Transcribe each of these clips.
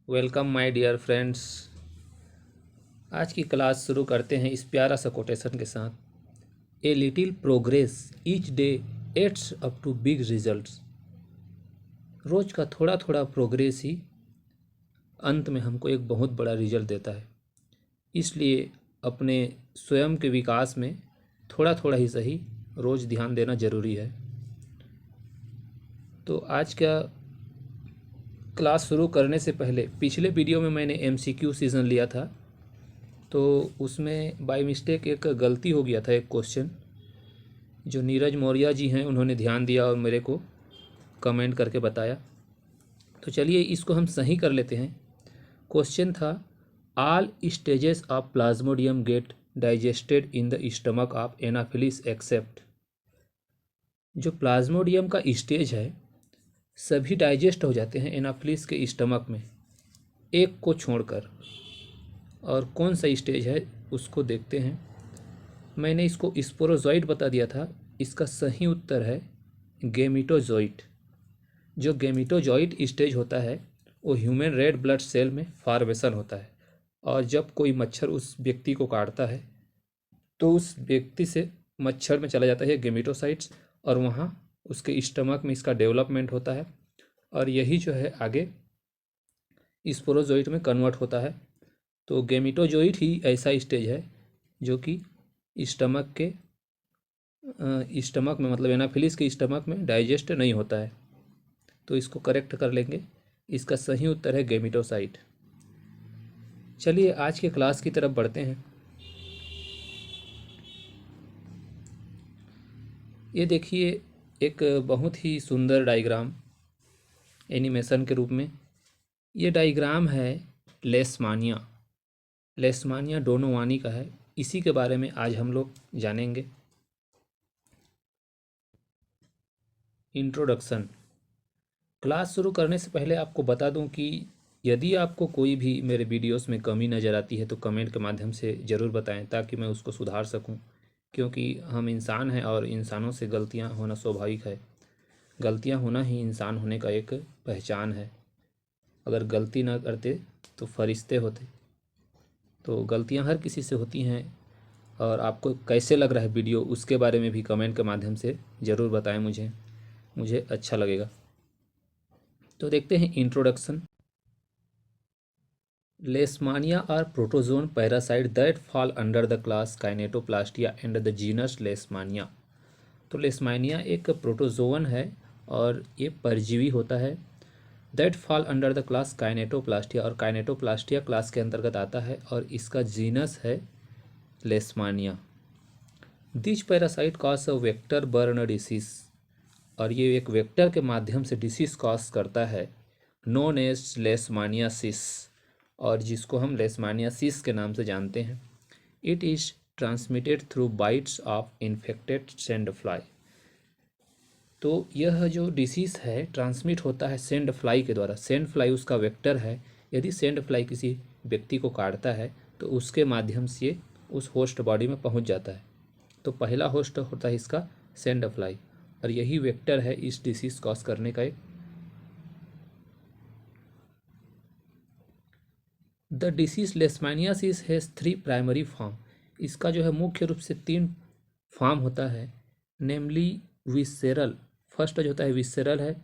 Welcome my dear friends. आज की class शुरू करते हैं इस प्यारा सा कोटेशन के साथ। A little progress each day adds up to big results. रोज का थोड़ा थोड़ा प्रोग्रेस ही अंत में हमको एक बहुत बड़ा रिजल्ट देता है। इसलिए अपने स्वयं के विकास में थोड़ा थोड़ा ही सही रोज़ ध्यान देना ज़रूरी है। तो आज का क्लास शुरू करने से पहले पिछले वीडियो में मैंने MCQ सीज़न लिया था, तो उसमें बाय मिस्टेक एक गलती हो गया था। एक क्वेश्चन जो नीरज मौर्य जी हैं उन्होंने ध्यान दिया और मेरे को कमेंट करके बताया। तो चलिए इसको हम सही कर लेते हैं। क्वेश्चन था all stages of plasmodium get digested in the stomach of anopheles except. जो प्लाज्मोडियम का स्टेज है सभी डाइजेस्ट हो जाते हैं एनाफिलिस के स्टमक में, एक को छोड़कर। और कौन सा स्टेज है उसको देखते हैं। मैंने इसको स्पोरोजोइट बता दिया था, इसका सही उत्तर है गेमिटोजोइट। जो गेमिटोजोइट स्टेज होता है वो ह्यूमन रेड ब्लड सेल में फॉर्मेशन होता है, और जब कोई मच्छर उस व्यक्ति को काटता है तो उस व्यक्ति से मच्छर में चला जाता है गेमिटोसाइट्स, और वहाँ उसके स्टमक में इसका डेवलपमेंट होता है, और यही जो है आगे स्पोरोजोइट में कन्वर्ट होता है। तो गेमिटोजोइट ही ऐसा स्टेज है जो कि स्टमक में मतलब एनाफिलिस के स्टमक में डाइजेस्ट नहीं होता है। तो इसको करेक्ट कर लेंगे, इसका सही उत्तर है गेमिटोसाइट। चलिए आज के क्लास की तरफ बढ़ते हैं। ये देखिए एक बहुत ही सुंदर डायग्राम एनिमेशन के रूप में। ये डायग्राम है लेशमानिया डोनोवानी का है। इसी के बारे में आज हम लोग जानेंगे। इंट्रोडक्शन। क्लास शुरू करने से पहले आपको बता दूं कि यदि आपको कोई भी मेरे वीडियोस में कमी नज़र आती है तो कमेंट के माध्यम से ज़रूर बताएं, ताकि मैं उसको सुधार सकूं। क्योंकि हम इंसान हैं और इंसानों से गलतियां होना स्वाभाविक है। गलतियां होना ही इंसान होने का एक पहचान है। अगर गलती ना करते तो फरिश्ते होते। तो गलतियां हर किसी से होती हैं, और आपको कैसे लग रहा है वीडियो उसके बारे में भी कमेंट के माध्यम से ज़रूर बताएं। मुझे अच्छा लगेगा। तो देखते हैं introduction. Leishmania are protozoan parasite that fall under the class kinetoplastida and the genus leishmania. तो लेशमानिया एक प्रोटोजोन है और ये परजीवी होता है। That fall under the class kinetoplastida, और काइनेटोप्लास्टिया क्लास के अंतर्गत आता है, और इसका जीनस है लेशमानिया। This parasite cause a vector burn disease, और ये एक वेक्टर के माध्यम से डिसीज कॉज करता है, नोन एज लेशमानियासिस, और जिसको हम लेशमानियासिस के नाम से जानते हैं। It is transmitted through bytes of infected sand fly. तो यह जो डिसीज़ है ट्रांसमिट होता है सैंड फ्लाई के द्वारा। सैंड फ्लाई उसका वेक्टर है। यदि सैंड फ्लाई किसी व्यक्ति को काटता है तो उसके माध्यम से उस होस्ट बॉडी में पहुंच जाता है। तो पहला होस्ट होता है इसका सैंड फ्लाई, और यही वेक्टर है इस डिसीज़ कॉज करने का एक। The disease leishmaniasis has 3 primary form. इसका जो है मुख्य रूप से 3 फॉर्म होता है, नेमली विसेरल। फर्स्ट जो होता है विसेरल है,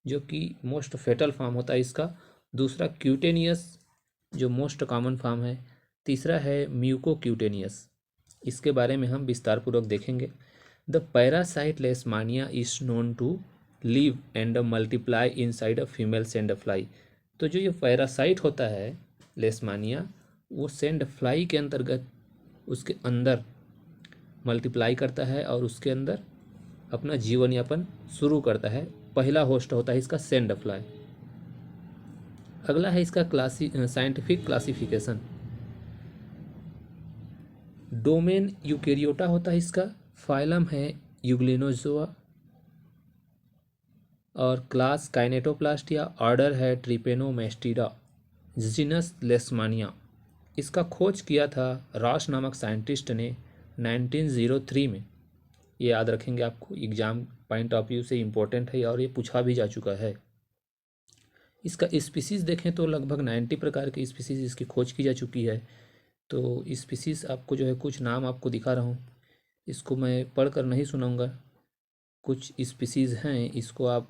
जो कि मोस्ट फेटल फॉर्म होता है इसका। दूसरा क्यूटेनियस, जो मोस्ट कॉमन फॉर्म है। तीसरा है म्यूकोक्यूटेनियस। इसके बारे में हम विस्तारपूर्वक देखेंगे। The parasite leishmania is known to live and multiply inside a female sand fly. तो जो ये पैरासाइट होता है लेशमानिया, वो सैंड फ्लाई के अंतर्गत उसके अंदर मल्टीप्लाई करता है और उसके अंदर अपना जीवन यापन शुरू करता है। पहला होस्ट होता है इसका सैंड फ्लाई। अगला है इसका साइंटिफिक क्लासिफिकेशन। डोमेन यूकेरियोटा होता है इसका। फाइलम है यूग्लिनोजोआ, और क्लास काइनेटोप्लास्टिया। ऑर्डर है ट्रिपेनोमेस्टिडा। जीनस लेशमानिया। इसका खोज किया था रॉस नामक साइंटिस्ट ने 1903 में। ये याद रखेंगे, आपको एग्जाम पॉइंट ऑफ व्यू से इम्पोर्टेंट है और ये पूछा भी जा चुका है। इसका स्पीसीज़ देखें तो लगभग 90 प्रकार की स्पीसीज़ इसकी खोज की जा चुकी है। तो स्पीसीज़ आपको जो है कुछ नाम आपको दिखा रहा हूँ, इसको मैं पढ़ कर नहीं सुनाऊँगा। कुछ स्पीसीज़ हैं, इसको आप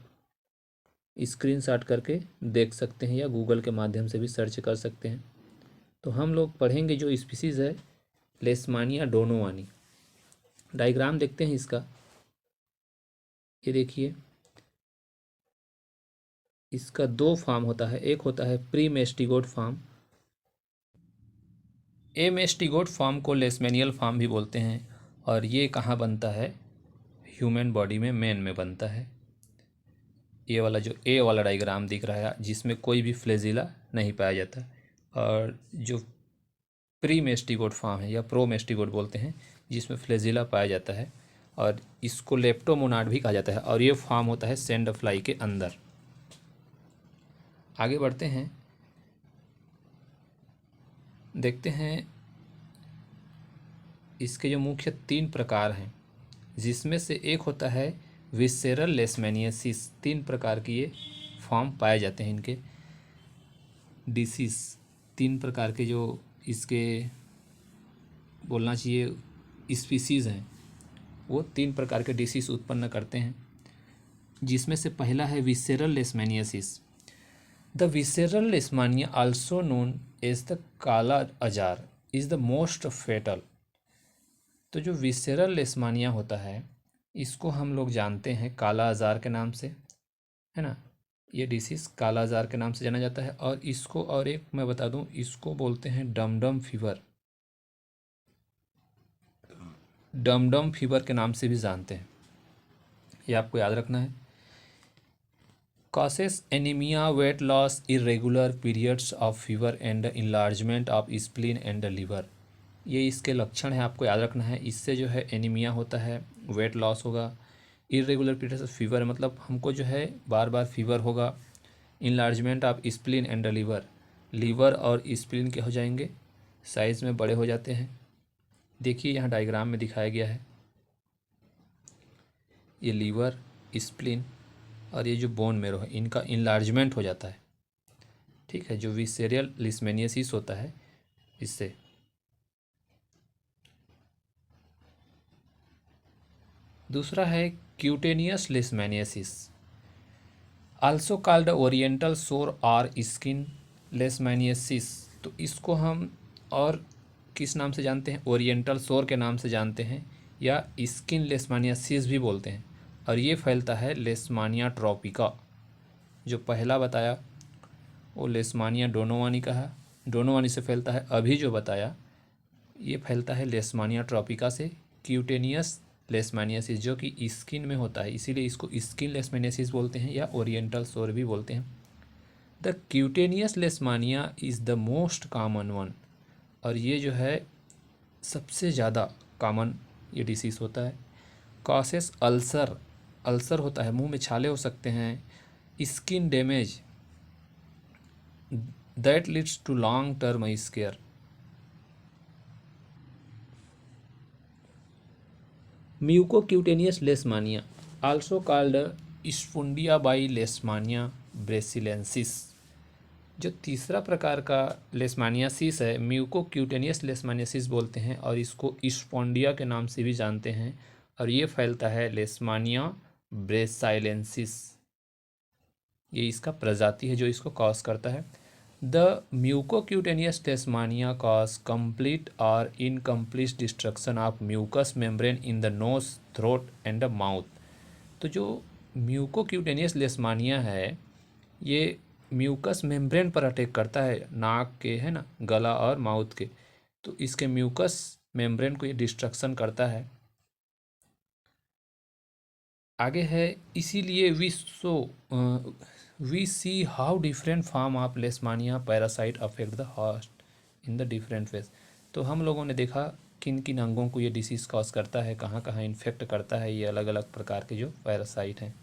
स्क्रीनशॉट करके देख सकते हैं या गूगल के माध्यम से भी सर्च कर सकते हैं। तो हम लोग पढ़ेंगे जो स्पीसीज़ है लेशमानिया डोनोवानी। डायग्राम देखते हैं इसका, ये देखिए इसका दो फार्म होता है, एक होता है प्री मेस्टिगोट फार्म। ए मेस्टिगोट फार्म को लेशमेनियल फार्म भी बोलते हैं और ये कहाँ बनता है, ह्यूमन बॉडी में मेन में बनता है। ये वाला जो ए वाला डायग्राम दिख रहा है जिसमें कोई भी फ्लैजिला नहीं पाया जाता, और जो प्री मेस्टिगोट फार्म है या प्रो मेस्टिगोट बोलते हैं जिसमें फ्लैजिला पाया जाता है, और इसको लेप्टोमोनाड भी कहा जाता है, और ये फार्म होता है सैंड फ्लाई के अंदर। आगे बढ़ते हैं, देखते हैं इसके जो मुख्य 3 प्रकार हैं, जिसमें से एक होता है विसेरल लेशमेनियासिस। 3 प्रकार की ये फॉर्म पाए जाते हैं इनके डिसीज। 3 प्रकार के जो इसके बोलना चाहिए स्पीसीज़ हैं, वो 3 प्रकार के डिसीज उत्पन्न करते हैं, जिसमें से पहला है visceral leishmaniasis. The visceral leishmania also known as the kala azar is the most fatal. तो जो विसेरल लेशमानिया होता है इसको हम लोग जानते हैं काला अजार के नाम से, है ना। ये डिसीज़ काला अजार के नाम से जाना जाता है, और इसको और एक मैं बता दूं, इसको बोलते हैं डमडम फीवर। डमडम फीवर के नाम से भी जानते हैं, ये आपको याद रखना है। Causes anaemia, weight loss, irregular periods of fever and enlargement of spleen and liver, ये इसके लक्षण है, आपको याद रखना है। इससे जो है एनीमिया होता है, वेट लॉस होगा, इरेगुलर पीरियड्स ऑफ फीवर मतलब हमको जो है बार बार फीवर होगा, enlargement of spleen and liver, liver और स्प्लीन के हो जाएंगे, साइज़ में बड़े हो जाते हैं। देखिए यहाँ डायग्राम में दिखाया गया है, ये लीवर, स्प्लीन और ये जो बोन मेरो है, इनका इनलार्जमेंट हो जाता है, ठीक है, जो विसेरियल लेशमेनियासिस होता है इससे। दूसरा है क्यूटेनियस लेशमेनियासिस, आल्सो कॉल्ड ओरिएंटल सोर और स्किन लेशमेनियासिस। तो इसको हम और किस नाम से जानते हैं, ओरिएंटल सोर के नाम से जानते हैं, या स्किन लेशमेनियासिस भी बोलते हैं, और ये फैलता है लेशमानिया ट्रॉपिका। जो पहला बताया वो लेशमानिया डोनोवानी का है, डोनोवानी से फैलता है। अभी जो बताया ये फैलता है लेशमानिया ट्रॉपिका से। क्यूटेनियस लेशमेनियासिस जो कि स्किन में होता है, इसीलिए इसको स्किन लेशमेनियासिस बोलते हैं या ओरिएंटल सोर भी बोलते हैं। The cutaneous लेशमानिया is the most common one, और ये जो है सबसे ज़्यादा कॉमन ये डिसीज़ होता है। कॉसेस अल्सर, अल्सर होता है, मुंह में छाले हो सकते हैं, skin damage that leads to long term scar. Mucocutaneous leishmania also called espundia by leishmania braziliensis. जो तीसरा प्रकार का लेशमानियासिस है म्यूकोक्यूटेनियस लेशमानियासिस बोलते हैं, और इसको स्पोंडिया के नाम से भी जानते हैं, और ये फैलता है लेशमानिया ब्रेसाइलेंसिस। ये इसका प्रजाति है जो इसको कॉज करता है। The mucocutaneous leishmania cause complete और incomplete destruction of mucous membrane in the nose, throat and the mouth. तो जो म्यूकोक्यूटेनियस लेशमानिया है ये म्यूकस मेम्ब्रेन पर अटैक करता है, नाक के, है ना, गला और माउथ के। तो इसके म्यूकस मेम्ब्रेन को ये डिस्ट्रक्शन करता है। आगे है, इसीलिए we see how different form of leishmania parasite affect the host in the different ways. तो हम लोगों ने देखा किन किन अंगों को ये डिसीज़ कॉज करता है, कहाँ कहाँ इन्फेक्ट करता है, ये अलग अलग प्रकार के जो पैरासाइट हैं।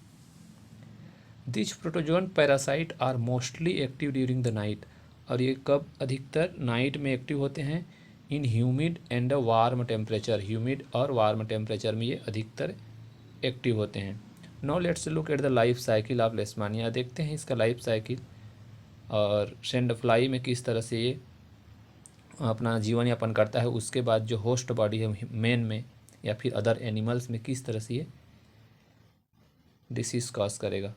This protozoan parasite are mostly active during the night, और ये कब अधिकतर नाइट में एक्टिव होते हैं, in humid and warm temperature, humid और वार्म टेम्परेचर में ये अधिकतर एक्टिव होते हैं। Now let's look at the life cycle of leishmania. देखते हैं इसका लाइफ साइकिल। और सेंड फ्लाई में किस तरह से ये अपना जीवन यापन करता है, उसके बाद जो होस्ट बॉडी है मैन में या फिर अदर एनिमल्स में किस तरह से ये डिसीज कॉज करेगा।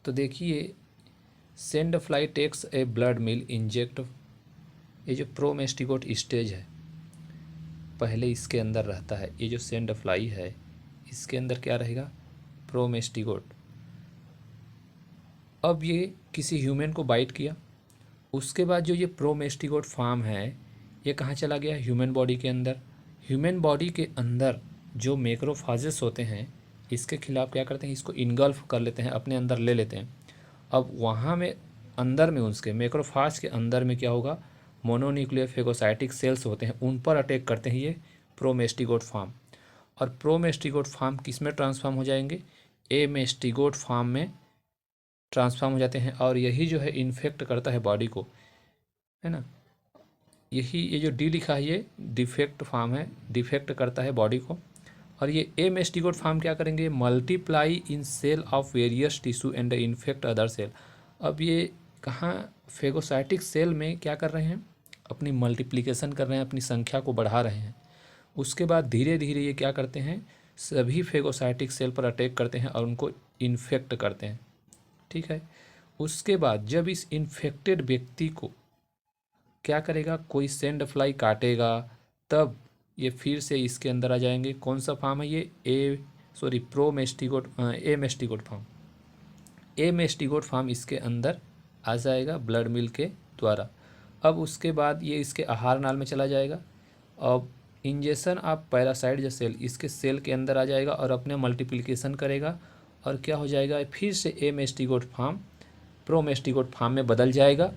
तो देखिए, sand fly takes a blood mill inject, ये जो प्रोमेस्टिगोट स्टेज है पहले इसके अंदर रहता है। ये जो सेंड फ्लाई है इसके अंदर क्या रहेगा, प्रोमेस्टिगोट। अब ये किसी ह्यूमन को बाइट किया, उसके बाद जो ये प्रोमेस्टिगोट फार्म है ये कहाँ चला गया, ह्यूमन बॉडी के अंदर। ह्यूमन बॉडी के अंदर जो मैक्रोफेजेस होते हैं इसके खिलाफ क्या करते हैं, इसको इनगल्फ कर लेते हैं, अपने अंदर ले लेते हैं। अब वहाँ में अंदर में उसके मैक्रोफेज के अंदर में क्या होगा, मोनोन्यूक्लियर फेगोसाइटिक सेल्स होते हैं, उन पर अटैक करते हैं ये प्रोमेस्टिगोट फार्म। और प्रोमेस्टिगोट फार्म किस में ट्रांसफॉर्म हो जाएंगे, एमेस्टिगोट फार्म में ट्रांसफॉर्म हो जाते हैं। और यही जो है इन्फेक्ट करता है बॉडी को, है ना। यही ये जो डी लिखा है ये डिफेक्ट फार्म है, डिफेक्ट करता है बॉडी को। और ये एमेस्टिगोट फार्म क्या करेंगे, multiply in cell of various tissue and infect other cell. अब ये कहाँ, फेगोसाइटिक सेल में क्या कर रहे हैं, अपनी मल्टीप्लिकेशन कर रहे हैं, अपनी संख्या को बढ़ा रहे हैं। उसके बाद धीरे धीरे ये क्या करते हैं, सभी फेगोसाइटिक सेल पर अटैक करते हैं और उनको इन्फेक्ट करते हैं, ठीक है। उसके बाद जब इस इन्फेक्टेड व्यक्ति को क्या करेगा, कोई सेंड फ्लाई काटेगा, तब ये फिर से इसके अंदर आ जाएंगे। कौन सा फार्म है ये, प्रोमेस्टिगोट एमेस्टिगोट फार्म। एमेस्टिगोट फार्म इसके अंदर आ जाएगा ब्लड मिल के द्वारा। अब उसके बाद ये इसके आहार नाल में चला जाएगा। अब इंजेक्शन ऑफ पैरासाइट जो सेल इसके सेल के अंदर आ जाएगा और अपने मल्टीप्लिकेशन करेगा और क्या हो जाएगा, फिर से एमेस्टिगोट फार्म प्रोमेस्टिगोट फार्म में बदल जाएगा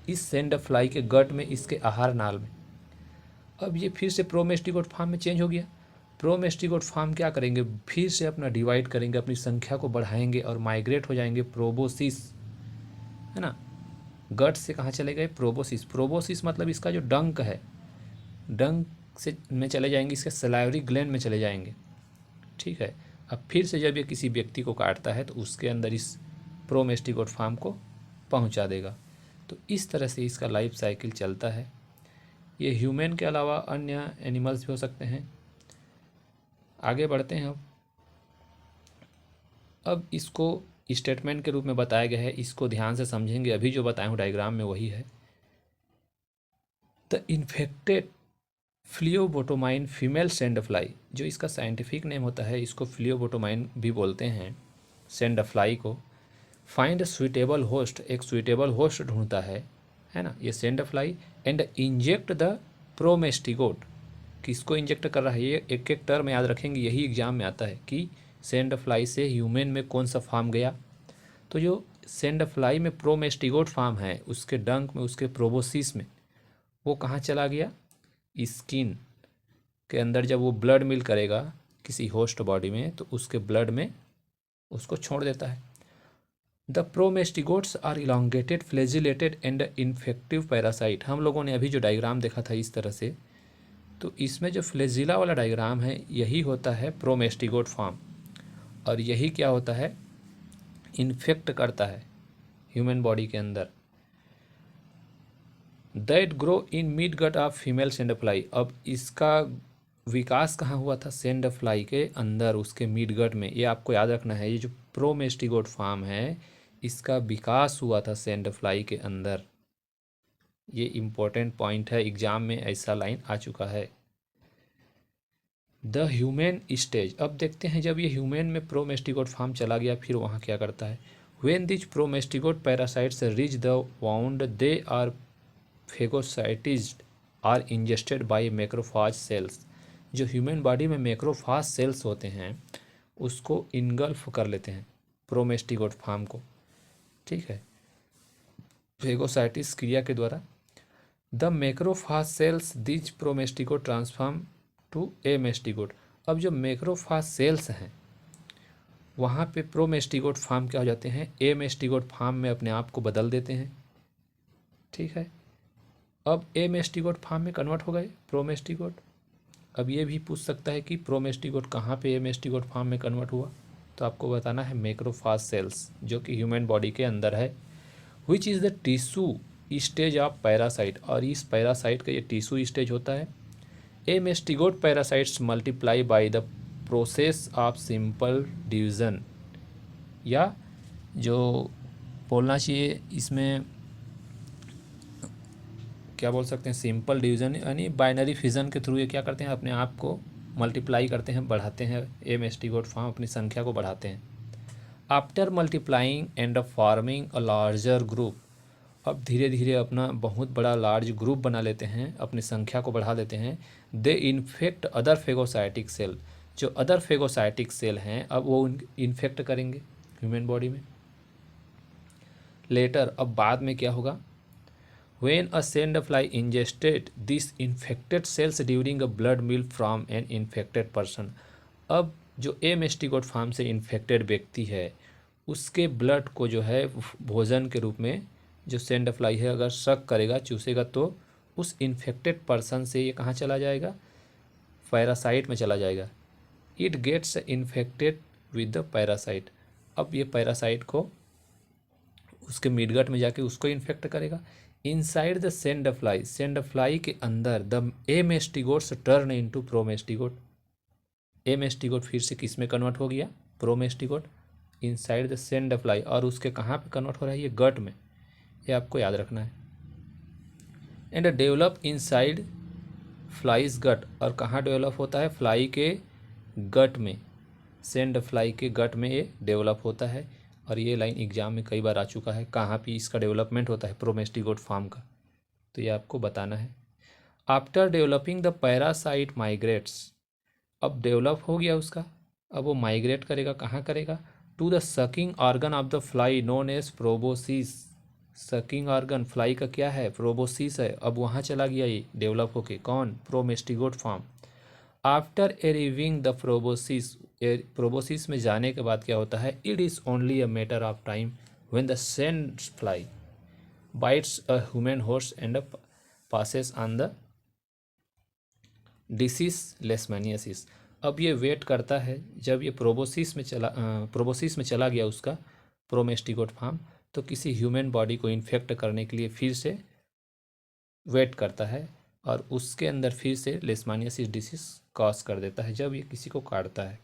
इस सेंड फ्लाई के गट में, इसके आहार नाल में। अब ये फिर से प्रोमेस्टिगोट फार्म में चेंज हो गया। प्रोमेस्टिगोट फार्म क्या करेंगे, फिर से अपना डिवाइड करेंगे, अपनी संख्या को बढ़ाएंगे और माइग्रेट हो जाएंगे प्रोबोसिस, है ना। गट से कहाँ चले गए, प्रोबोसिस। प्रोबोसिस मतलब इसका जो डंक है, डंक से में चले जाएंगे, इसके सलाइवरी ग्लैंड में चले जाएंगे, ठीक है। अब फिर से जब ये किसी व्यक्ति को काटता है तो उसके अंदर इस प्रोमेस्टिगोट फार्म को पहुंचा देगा। तो इस तरह से इसका लाइफ साइकिल चलता है। ये ह्यूमन के अलावा अन्य एनिमल्स भी हो सकते हैं। आगे बढ़ते हैं। अब इसको स्टेटमेंट के रूप में बताया गया है, इसको ध्यान से समझेंगे। अभी जो बताया हूँ डायग्राम में वही है। The infected phlebotomine female sand fly, जो इसका साइंटिफिक नेम होता है, इसको फ्लियोबोटोमाइन भी बोलते हैं सेंड फ्लाई को। फाइंड सुइटेबल होस्ट, एक सुइटेबल होस्ट ढूंढता है ना, ये sand fly. And inject the promastigote, किसको इंजेक्ट कर रहा है, ये एक एक टर्म याद रखेंगे, यही एग्जाम में आता है कि सेंड फ्लाई से ह्यूमन में कौन सा फार्म गया। तो जो सेंड फ्लाई में प्रोमेस्टिगोट फार्म है उसके डंक में, उसके प्रोबोसिस में, वो कहाँ चला गया, स्किन के अंदर। जब वो ब्लड मिल करेगा किसी होस्ट बॉडी में तो उसके ब्लड में उसको छोड़ देता है। The promastigotes are elongated flagellated and infective parasite. हम लोगों ने अभी जो डायग्राम देखा था इस तरह से, तो इसमें जो फ्लैजिला वाला डायग्राम है यही होता है प्रोमेस्टिगोट फार्म, और यही क्या होता है, इन्फेक्ट करता है ह्यूमन बॉडी के अंदर। That grow in mid gut of female sand fly. अब इसका विकास कहाँ हुआ था, सेंड फ्लाई के अंदर, उसके मिड गट में। ये आपको याद रखना है, ये जो प्रोमेस्टिगोट फार्म है इसका विकास हुआ था सेंड फ्लाई के अंदर। ये इम्पोर्टेंट पॉइंट है, एग्जाम में ऐसा लाइन आ चुका है। द ह्यूमन स्टेज, अब देखते हैं जब ये ह्यूमन में प्रोमेस्टिगोट फार्म चला गया फिर वहाँ क्या करता है। When these promastigote parasites reach the wound they are phagocytized or ingested by macrophage cells. जो ह्यूमन बॉडी में मैक्रोफाज सेल्स होते हैं उसको इनगल्फ कर लेते हैं प्रोमेस्टिगोट फार्म को, ठीक है, फेगोसाइटिस क्रिया के द्वारा। The macrophage cells these promastigote transform to amastigote. अब जो मैक्रोफाज सेल्स हैं वहाँ पे प्रोमेस्टिगोट फार्म क्या हो जाते हैं, एमेस्टिगोट फार्म में अपने आप को बदल देते हैं, ठीक है। अब एमेस्टिगोट फार्म में कन्वर्ट हो गए प्रोमेस्टिगोट। अब ये भी पूछ सकता है कि प्रोमेस्टिगोट कहाँ पे एमेस्टिगोट फार्म में कन्वर्ट हुआ, तो आपको बताना है मैक्रोफाज सेल्स जो कि ह्यूमन बॉडी के अंदर है। Which is the tissue stage of parasite, और इस पैरासाइट का ये टिश्यू स्टेज होता है। Amastigote parasites multiply by the process of simple division, या जो बोलना चाहिए इसमें क्या बोल सकते हैं, सिंपल डिवीज़न यानी बाइनरी फिजन के थ्रू ये क्या करते हैं, अपने आप को मल्टीप्लाई करते हैं, बढ़ाते हैं। ए मेस्टिगोट फार्म अपनी संख्या को बढ़ाते हैं। After multiplying and forming a larger group, अब धीरे धीरे अपना बहुत बड़ा लार्ज ग्रुप बना लेते हैं, अपनी संख्या को बढ़ा लेते हैं। दे इन्फेक्ट अदर फेगोसाइटिक सेल, जो अदर फेगोसाइटिक सेल हैं अब वो इन्फेक्ट करेंगे ह्यूमन बॉडी में। लेटर, अब बाद में क्या होगा, when a sand fly ingested this infected cells during a blood meal from an infected person, अब जो ए मेस्टिगोट फार्म से इन्फेक्टेड व्यक्ति है उसके ब्लड को जो है भोजन के रूप में जो सैंड फ्लाई है अगर सक करेगा, चूसेगा, तो उस इन्फेक्टेड पर्सन से ये कहाँ चला जाएगा, पैरासाइट में चला जाएगा। It gets infected with the parasite, अब ये पैरासाइट को उसके मिडगट में जाके उसको इन्फेक्ट करेगा। Inside the sand fly, sand fly के अंदर द ए मेस्टिगोट्स टर्न इनटू प्रोमेस्टिगोट, ए मेस्टिगोट फिर से किस में कन्वर्ट हो गया, प्रोमेस्टिगोट। इनसाइड द सैंड फ्लाई, और उसके कहाँ पे कन्वर्ट हो रहा है, ये गट में, ये आपको याद रखना है। एंड डेवलप इनसाइड फ्लाइज गट, और कहाँ डेवलप होता है, फ्लाई के गट में, सैंड फ्लाई के गट में ये डेवलप होता है। और ये लाइन एग्जाम में कई बार आ चुका है, कहाँ पे इसका डेवलपमेंट होता है प्रोमेस्टिगोट फार्म का, तो ये आपको बताना है। After developing the parasite migrates, अब डेवलप हो गया उसका, अब वो माइग्रेट करेगा, कहाँ करेगा, to the sucking organ of the fly known as proboscis, sucking organ fly का क्या है, प्रोबोसिस है, अब वहाँ चला गया ये डेवलप होके, कौन, promastigote form. After arriving the proboscis, proboscis में जाने के बाद क्या होता है, it is only a matter of time when the sand fly bites a human horse and passes on the disease leishmaniasis, अब ये वेट करता है जब ये प्रोबोसिस में चला गया उसका प्रोमेस्टिगोट फार्म, तो किसी ह्यूमन बॉडी को इन्फेक्ट करने के लिए फिर से वेट करता है, और उसके अंदर फिर से लेशमानियासिस डिसीज कॉज कर देता है जब ये किसी को काटता है।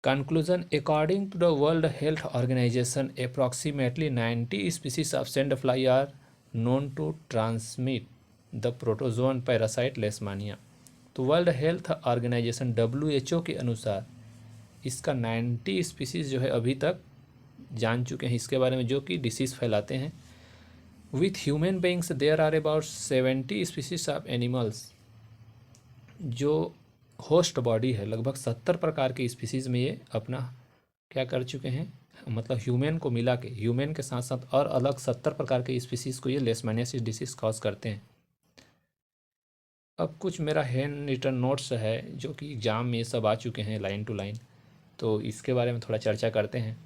Conclusion, according to the World Health Organization approximately 90 species of sand fly are known to transmit the protozoan parasite leishmania, तो वर्ल्ड हेल्थ ऑर्गेनाइजेशन WHO के अनुसार इसका 90 स्पीसीज जो है अभी तक जान चुके हैं इसके बारे में, जो कि डिसीज़ फैलाते हैं। With human beings there are about 70 species of animals, जो होस्ट बॉडी है लगभग 70 प्रकार के स्पीसीज़ में ये अपना क्या कर चुके हैं, मतलब ह्यूमन को मिला के, ह्यूमन के साथ साथ और अलग 70 प्रकार के स्पीसीज़ को ये लेशमैनियासिस डिसीज़ कॉज करते हैं। अब कुछ मेरा हैंड रिटन नोट्स है जो कि एग्ज़ाम में ये सब आ चुके हैं लाइन टू लाइन, तो इसके बारे में थोड़ा चर्चा करते हैं।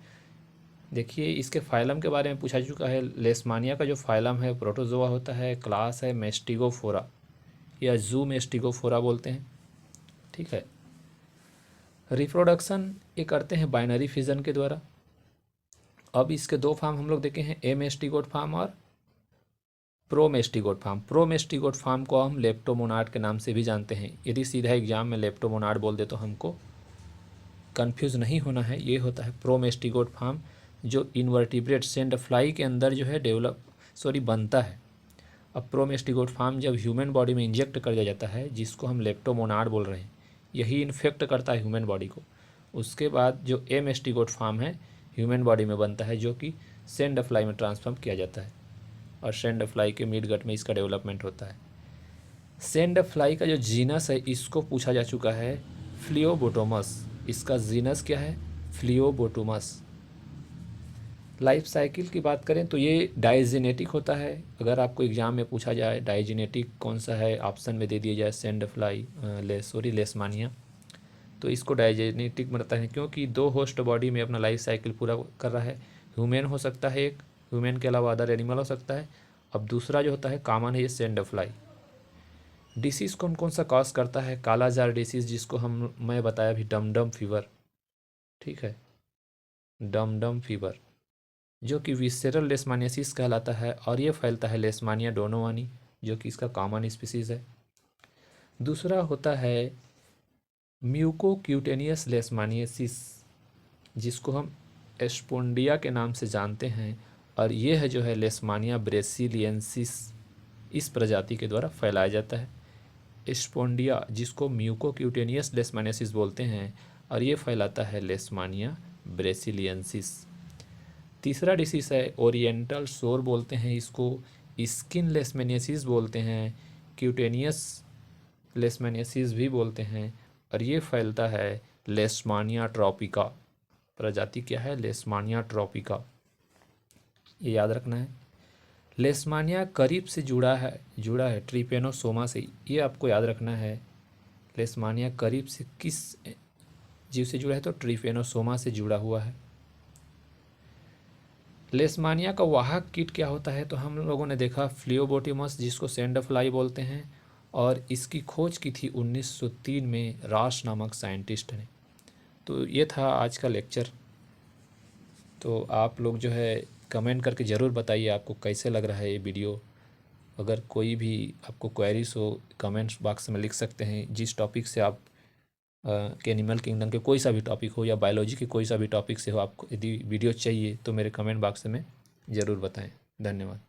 देखिए, इसके फाइलम के बारे में पूछा चुका है। लेशमानिया का जो फाइलम है प्रोटोजोआ होता है, क्लास है मेस्टिगोफोरा या जू मेस्टिगोफोरा बोलते हैं, ठीक है। रिप्रोडक्शन ये करते हैं बाइनरी फिजन के द्वारा। अब इसके दो फार्म हम लोग देखे हैं, ए मेस्टिगोट फार्म और प्रोमेस्टिगोट फार्म। प्रोमेस्टिगोट फार्म को हम लेप्टोमोनाड के नाम से भी जानते हैं। यदि सीधा एग्जाम में लेप्टोमोनाड बोल दे तो हमको कन्फ्यूज़ नहीं होना है, ये होता है प्रोमेस्टिगोट फार्म, जो इन्वर्टिब्रेट सैंड फ्लाई के अंदर जो है बनता है। अब प्रोमेस्टिगोट फार्म जब ह्यूमन बॉडी में इंजेक्ट कर दिया जाता है, जिसको हम लेप्टोमोनाड बोल रहे हैं, यही इन्फेक्ट करता है ह्यूमन बॉडी को। उसके बाद जो ए मेस्टिगोट फार्म है ह्यूमन बॉडी में बनता है, जो कि सैंड फ्लाई में ट्रांसफॉर्म किया जाता है, और सैंड फ्लाई के मिड गट में इसका डेवलपमेंट होता है। सैंड फ्लाई का जो जीनस है इसको पूछा जा चुका है, फ्लियोबोटोमस। इसका जीनस क्या है, फ्लियोबोटोमस। लाइफ साइकिल की बात करें तो ये डाइजेनेटिक होता है। अगर आपको एग्जाम में पूछा जाए डाइजेनेटिक कौन सा है, ऑप्शन में दे दिया जाए सैंड फ्लाई लेशमानिया, तो इसको डाइजेनेटिक बनता है, क्योंकि दो होस्ट बॉडी में अपना लाइफ साइकिल पूरा कर रहा है। ह्यूमन हो सकता है एक, ह्यूमन के अलावा अदर एनिमल हो सकता है। अब दूसरा जो होता है कॉमन है ये सैंड फ्लाई। डिसीज़ कौन कौन सा कॉज करता है, कालाजार डिसीज़, जिसको मैं बताया अभी, डम डम फीवर, ठीक है, डम डम फीवर। जो कि विसेरल लेशमानियासिस कहलाता है, और ये फैलता है लेशमानिया डोनोवानी, जो कि इसका कॉमन स्पीसीज़ है। दूसरा होता है म्यूकोक्यूटेनियस लेशमानियासिस, जिसको हम एस्पोन्डिया के नाम से जानते हैं, और ये है जो है लेशमानिया ब्रेसिलियंसिस, इस प्रजाति के द्वारा फैलाया जाता है। एस्पोन्डिया जिसको म्यूकोक्यूटेनियस लेशमानियासिस बोलते हैं, और ये फैलाता है लेशमानिया ब्रेसिलियंसिस। तीसरा डिसीज़ है ओरिएंटल सोर बोलते हैं इसको, स्किन लेशमानियासिस बोलते हैं, क्यूटेनियस लेशमानियासिस भी बोलते हैं, और ये फैलता है लेशमानिया ट्रॉपिका। प्रजाति क्या है? लेशमानिया ट्रॉपिका, ये याद रखना है। लेशमानिया करीब से जुड़ा है ट्रिपेनोसोमा से, ये आपको याद रखना है। लेशमानिया करीब से किस जीव से जुड़ा है? तो ट्रिपेनोसोमा से जुड़ा हुआ है। लेशमानिया का वाहक कीट क्या होता है? तो हम लोगों ने देखा फ्लियोबोटिमस, जिसको सैंडफ्लाई बोलते हैं, और इसकी खोज की थी 1903 में राश नामक साइंटिस्ट ने। तो ये था आज का लेक्चर। तो आप लोग जो है कमेंट करके ज़रूर बताइए आपको कैसे लग रहा है ये वीडियो। अगर कोई भी आपको क्वेरीज हो कमेंट्स बॉक्स में लिख सकते हैं। जिस टॉपिक से आप के एनिमल किंगडम के कोई सा भी टॉपिक हो या बायोलॉजी के कोई सा भी टॉपिक से हो, आपको यदि वीडियो चाहिए तो मेरे कमेंट बॉक्स में ज़रूर बताएं। धन्यवाद।